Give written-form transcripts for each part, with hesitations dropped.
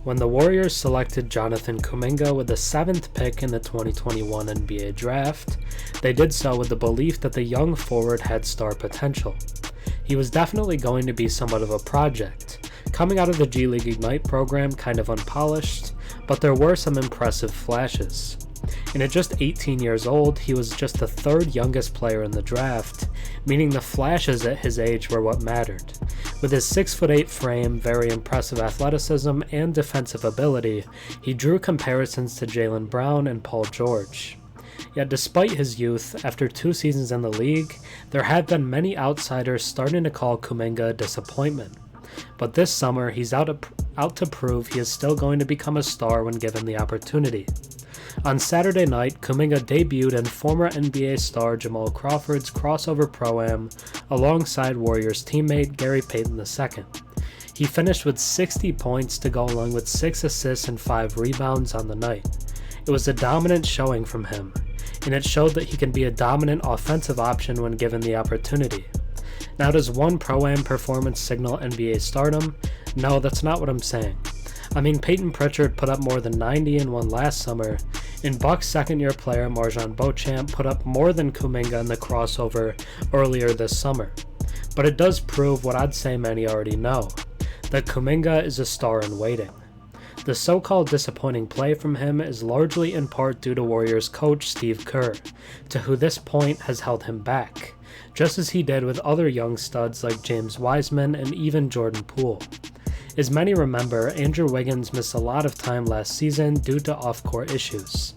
when the Warriors selected Jonathan Kuminga with the 7th pick in the 2021 NBA Draft, they did so with the belief that the young forward had star potential. He was definitely going to be somewhat of a project, coming out of the G League Ignite program kind of unpolished, but there were some impressive flashes. And at just 18 years old, he was just the 3rd youngest player in the draft, meaning the flashes at his age were what mattered. With his 6'8" frame, very impressive athleticism, and defensive ability, he drew comparisons to Jaylen Brown and Paul George. Yet despite his youth, after 2 seasons in the league, there have been many outsiders starting to call Kuminga a disappointment. But this summer, he's out to prove he is still going to become a star when given the opportunity. On Saturday night, Kuminga debuted in former NBA star Jamal Crawford's Crawsover Pro-Am alongside Warriors teammate Gary Payton II. He finished with 60 points to go along with 6 assists and 5 rebounds on the night. It was a dominant showing from him, and it showed that he can be a dominant offensive option when given the opportunity. Now, does one Pro-Am performance signal NBA stardom? No, that's not what I'm saying. I mean, Peyton Pritchard put up more than 90 and 1 last summer, and Bucks second-year player Marjon Beauchamp put up more than Kuminga in the Crawsover earlier this summer. But it does prove what I'd say many already know, that Kuminga is a star in waiting. The so-called disappointing play from him is largely in part due to Warriors coach Steve Kerr, to who this point has held him back, just as he did with other young studs like James Wiseman and even Jordan Poole. As many remember, Andrew Wiggins missed a lot of time last season due to off-court issues.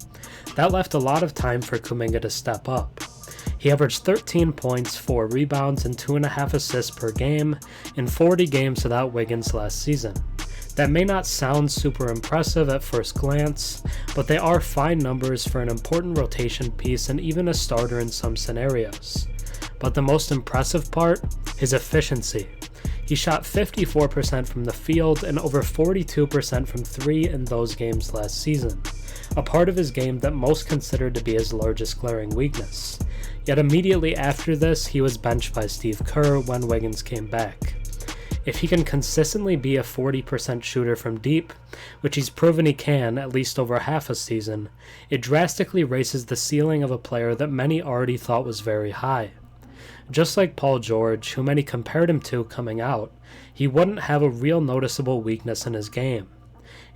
That left a lot of time for Kuminga to step up. He averaged 13 points, 4 rebounds, and 2.5 assists per game in 40 games without Wiggins last season. That may not sound super impressive at first glance, but they are fine numbers for an important rotation piece and even a starter in some scenarios. But the most impressive part? His efficiency. He shot 54% from the field and over 42% from 3 in those games last season, a part of his game that most considered to be his largest glaring weakness. Yet immediately after this, he was benched by Steve Kerr when Wiggins came back. If he can consistently be a 40% shooter from deep, which he's proven he can at least over half a season, it drastically raises the ceiling of a player that many already thought was very high. Just like Paul George, who many compared him to coming out, he wouldn't have a real noticeable weakness in his game.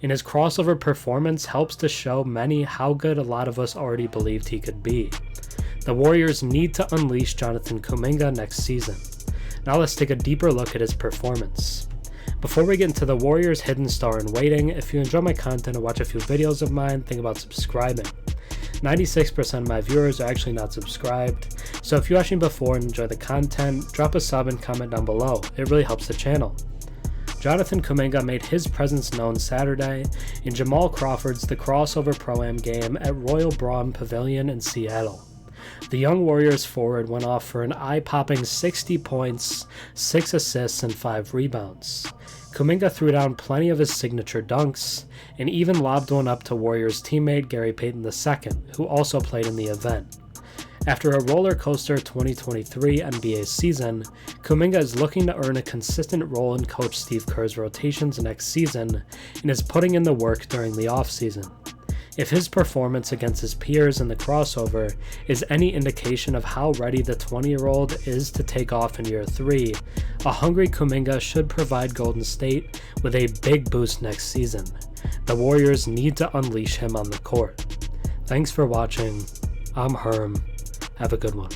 And his crossover performance helps to show many how good a lot of us already believed he could be. The Warriors need to unleash Jonathan Kuminga next season. Now let's take a deeper look at his performance. Before we get into the Warriors' hidden star in waiting, if you enjoy my content and watch a few videos of mine, think about subscribing. 96% of my viewers are actually not subscribed, so if you watched me before and enjoy the content, drop a sub and comment down below. It really helps the channel. Jonathan Kuminga made his presence known Saturday in Jamal Crawford's The Crawsover Pro-Am game at Royal Braun Pavilion in Seattle. The young Warriors forward went off for an eye-popping 60 points, 6 assists, and 5 rebounds. Kuminga threw down plenty of his signature dunks, and even lobbed one up to Warriors teammate Gary Payton II, who also played in the event. After a roller coaster 2023 NBA season, Kuminga is looking to earn a consistent role in Coach Steve Kerr's rotations next season, and is putting in the work during the offseason. If his performance against his peers in the Crawsover is any indication of how ready the 20-year-old is to take off in year 3, a hungry Kuminga should provide Golden State with a big boost next season. The Warriors need to unleash him on the court. Thanks for watching. I'm Herm. Have a good one.